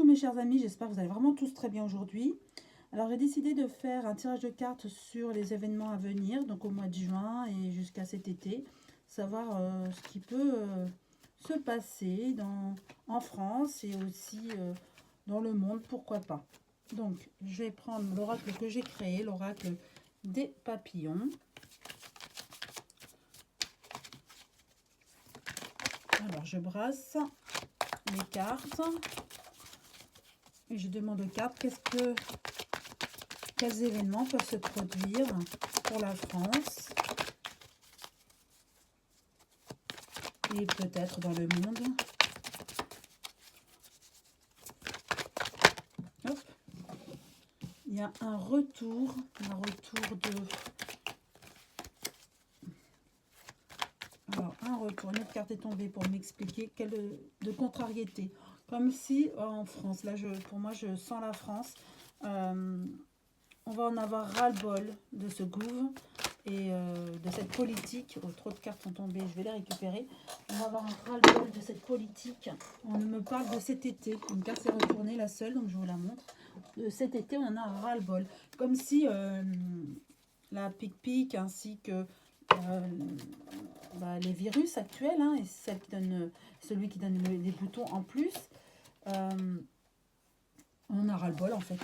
coucou mes chers amis, j'espère que vous allez vraiment tous très bien aujourd'hui. Alors j'ai décidé de faire un tirage de cartes sur les événements à venir, donc au mois de juin et jusqu'à cet été, savoir ce qui peut se passer en France et aussi dans le monde, pourquoi pas. Donc je vais prendre l'oracle que j'ai créé, l'oracle des papillons. Alors je brasse les cartes. Et je demande aux cartes quels événements peuvent se produire pour la France et peut-être dans le monde. Hop. Il y a un retour de... Alors, un retour, une autre carte est tombée pour m'expliquer de contrariété. Comme si en France, là pour moi je sens la France, on va en avoir ras-le-bol de ce gouvernement et de cette politique. Oh, trop de cartes sont tombées, je vais les récupérer. On va avoir un ras-le-bol de cette politique. On me parle de cet été. Une carte s'est retournée, la seule, donc je vous la montre. De cet été, on en a un ras-le-bol. Comme si la pic-pic ainsi que les virus actuels, et celui qui donne les boutons en plus, on a ras-le-bol en fait.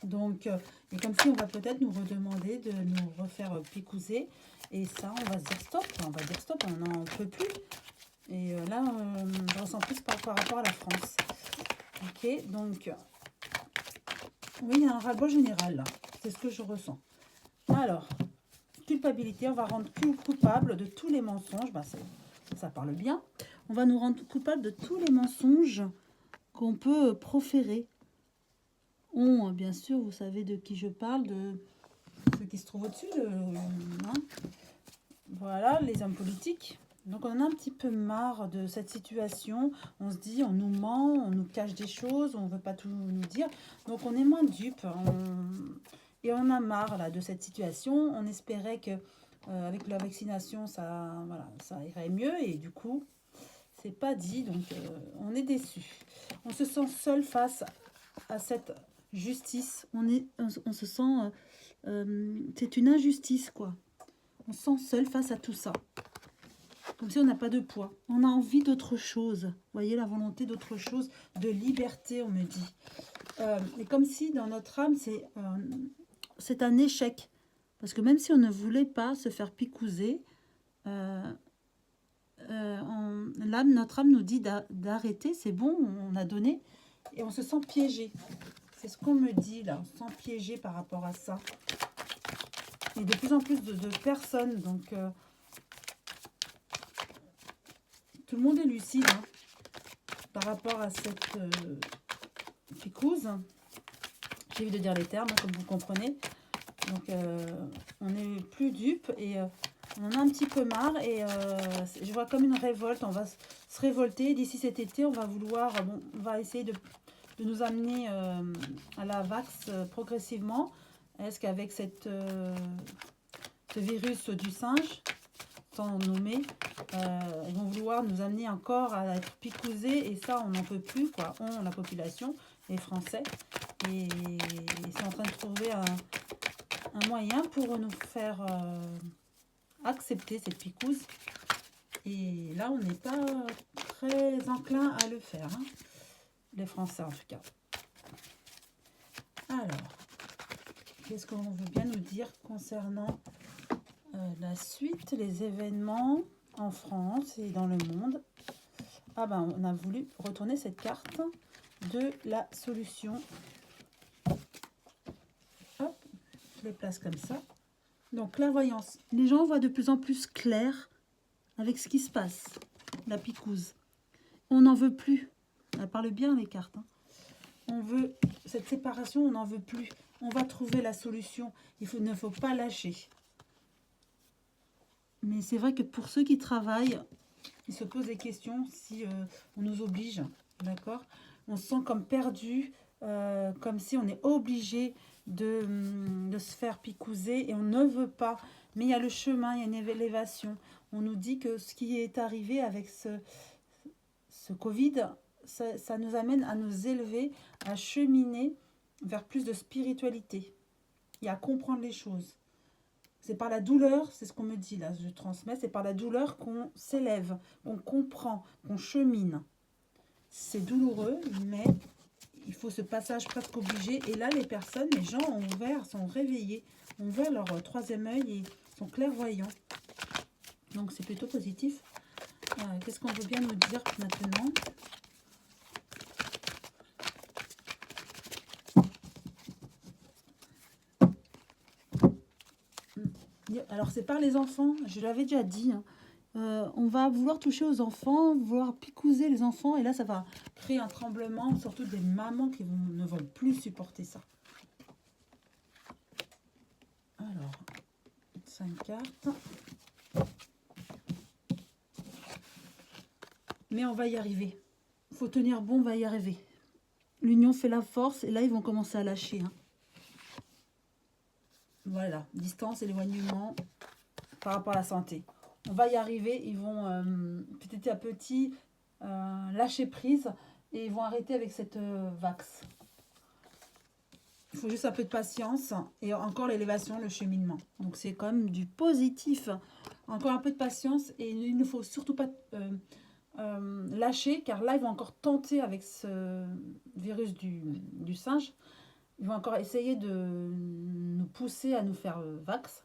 Donc, et comme si on va peut-être nous redemander de nous refaire picouser. Et ça, on va se dire stop. On va dire stop, on n'en peut plus. Et là, je ressens plus par rapport à la France. Ok, donc, oui, il y a un ras-le-bol général là. C'est ce que je ressens. Alors, culpabilité, on va rendre coupable de tous les mensonges. Ça parle bien. On va nous rendre coupable de tous les mensonges qu'on peut proférer. Bien sûr, vous savez de qui je parle, de ceux qui se trouvent au-dessus. Voilà, les hommes politiques. Donc on en a un petit peu marre de cette situation. On se dit, on nous ment, on nous cache des choses, on ne veut pas tout nous dire. Donc on est moins dupes. Et on a marre là, de cette situation. On espérait que avec la vaccination, ça irait mieux. Et du coup, c'est pas dit. Donc on est déçus. On se sent seul face à cette justice. On se sent... c'est une injustice, quoi. On se sent seul face à tout ça. Comme si on n'a pas de poids. On a envie d'autre chose. Vous voyez, la volonté d'autre chose, de liberté, on me dit. Et comme si dans notre âme, c'est un échec. Parce que même si on ne voulait pas se faire picouser, notre âme nous dit d'arrêter, c'est bon, on a donné. Et on se sent piégé. C'est ce qu'on me dit là, on se sent piégé par rapport à ça. Et de plus en plus de personnes, donc tout le monde est lucide par rapport à cette picouse. J'ai envie de dire les termes, comme vous comprenez. Donc on n'est plus dupe et on en a un petit peu marre. Et je vois comme une révolte, on va se révolter. D'ici cet été, on va on va essayer de nous amener à la vax progressivement. Est-ce qu'avec ce virus du singe, sans nommer, ils vont vouloir nous amener encore à être picousés, et ça, on n'en peut plus, quoi. La population, les Français, et ils sont en train de trouver un moyen pour nous faire accepter cette picouse. Et là, on n'est pas très enclin à le faire, les Français en tout cas. Alors, qu'est-ce qu'on veut bien nous dire concernant la suite, les événements en France et dans le monde? On a voulu retourner cette carte de la solution. Hop, je les place comme ça. Donc, clairvoyance. Les gens voient de plus en plus clair avec ce qui se passe. La picouse. On n'en veut plus. Elle parle bien, les cartes. On veut cette séparation, on n'en veut plus. On va trouver la solution. Il ne faut pas lâcher. Mais c'est vrai que pour ceux qui travaillent, ils se posent des questions si on nous oblige. D'accord? On se sent comme perdu, comme si on est obligé de se faire picouser et on ne veut pas. Mais il y a le chemin, il y a une élévation. On nous dit que ce qui est arrivé avec ce Covid, ça nous amène à nous élever, à cheminer vers plus de spiritualité et à comprendre les choses. C'est par la douleur, c'est ce qu'on me dit là, je transmets, c'est par la douleur qu'on s'élève, qu'on comprend, qu'on chemine. C'est douloureux, mais il faut ce passage presque obligé. Et là, les personnes, les gens ont ouvert, sont réveillés, ont ouvert leur troisième œil et sont clairvoyants. Donc c'est plutôt positif. Qu'est-ce qu'on veut bien nous dire maintenant? Alors c'est par les enfants, je l'avais déjà dit, hein. On va vouloir toucher aux enfants, vouloir picouser les enfants, et là ça va créer un tremblement, surtout des mamans qui ne vont plus supporter ça. Alors, 5 cartes. Mais on va y arriver. Il faut tenir bon, on va y arriver. L'union fait la force, et là ils vont commencer à lâcher, hein. Voilà, distance, éloignement par rapport à la santé. On va y arriver, ils vont petit à petit lâcher prise et ils vont arrêter avec cette vax. Il faut juste un peu de patience et encore l'élévation, le cheminement. Donc c'est quand même du positif. Encore un peu de patience et il ne faut surtout pas lâcher, car là ils vont encore tenter avec ce virus du singe. Ils vont encore essayer de nous pousser à nous faire vax.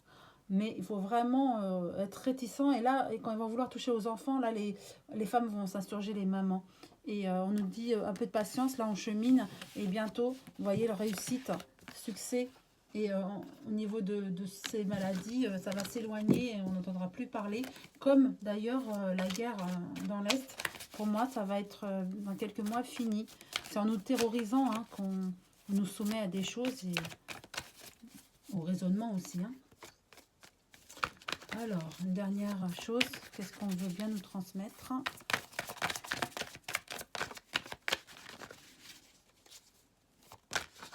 Mais il faut vraiment être réticent. Et là, quand ils vont vouloir toucher aux enfants, là, les femmes vont s'insurger, les mamans. Et on nous dit un peu de patience. Là, on chemine. Et bientôt, vous voyez, la réussite, succès. Et au niveau de ces maladies, ça va s'éloigner et on n'entendra plus parler. Comme d'ailleurs la guerre dans l'Est. Pour moi, ça va être dans quelques mois fini. C'est en nous terrorisant hein, qu'on nous soumet à des choses et au raisonnement aussi. Hein. Alors, une dernière chose, qu'est-ce qu'on veut bien nous transmettre?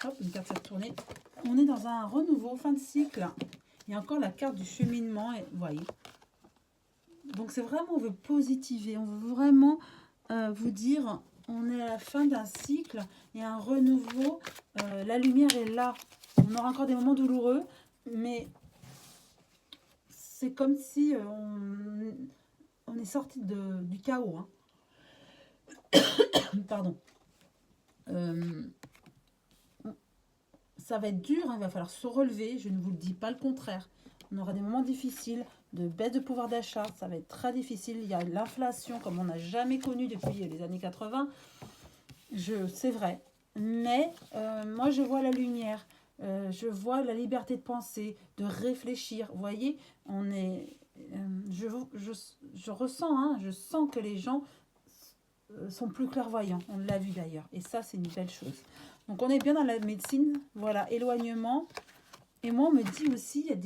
Hop, une carte s'est retournée. On est dans un renouveau, fin de cycle. Il y a encore la carte du cheminement, et vous voyez. Donc c'est vraiment, on veut positiver, on veut vraiment vous dire, on est à la fin d'un cycle, il y a un renouveau, la lumière est là. On aura encore des moments douloureux, mais c'est comme si on est sorti du chaos. Hein. Pardon. Ça va être dur, hein, il va falloir se relever, je ne vous le dis pas le contraire. On aura des moments difficiles, de baisse de pouvoir d'achat, ça va être très difficile. Il y a l'inflation comme on n'a jamais connu depuis les années 80. C'est vrai. Mais moi, je vois la lumière. Je vois la liberté de penser, de réfléchir. Vous voyez, on est, je ressens, hein, je sens que les gens sont plus clairvoyants. On l'a vu d'ailleurs. Et ça, c'est une belle chose. Donc, on est bien dans la médecine. Voilà, éloignement. Et moi, on me dit aussi, il y a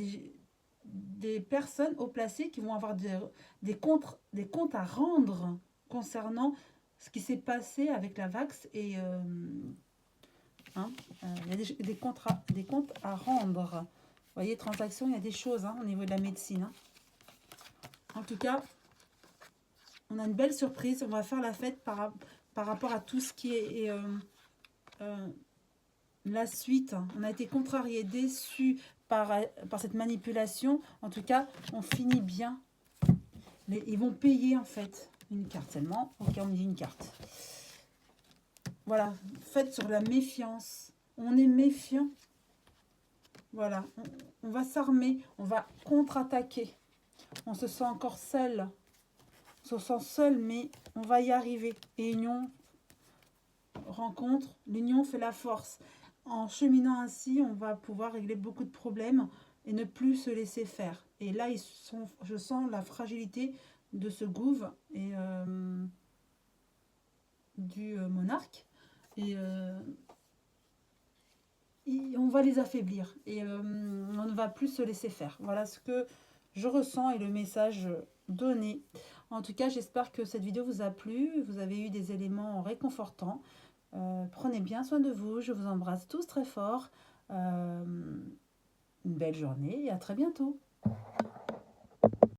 des personnes haut placées qui vont avoir des comptes à rendre concernant ce qui s'est passé avec la Vax. Et il y a des comptes à rendre. Vous voyez, transactions, il y a des choses hein, au niveau de la médecine. Hein. En tout cas, on a une belle surprise. On va faire la fête par rapport à tout ce qui est la suite. On a été contrariés, déçus par cette manipulation. En tout cas, on finit bien. Ils vont payer en fait une carte seulement. Ok, on me dit une carte. Voilà, faites sur la méfiance. On est méfiant. Voilà, on va s'armer, on va contre-attaquer. On se sent encore seul. On se sent seul, mais on va y arriver. Et union, rencontre, l'union fait la force. En cheminant ainsi, on va pouvoir régler beaucoup de problèmes et ne plus se laisser faire. Et là, je sens la fragilité de ce gouve et du monarque. Et on va les affaiblir. Et on ne va plus se laisser faire. Voilà ce que je ressens et le message donné. En tout cas, j'espère que cette vidéo vous a plu. Vous avez eu des éléments réconfortants. Prenez bien soin de vous. Je vous embrasse tous très fort. Une belle journée et à très bientôt.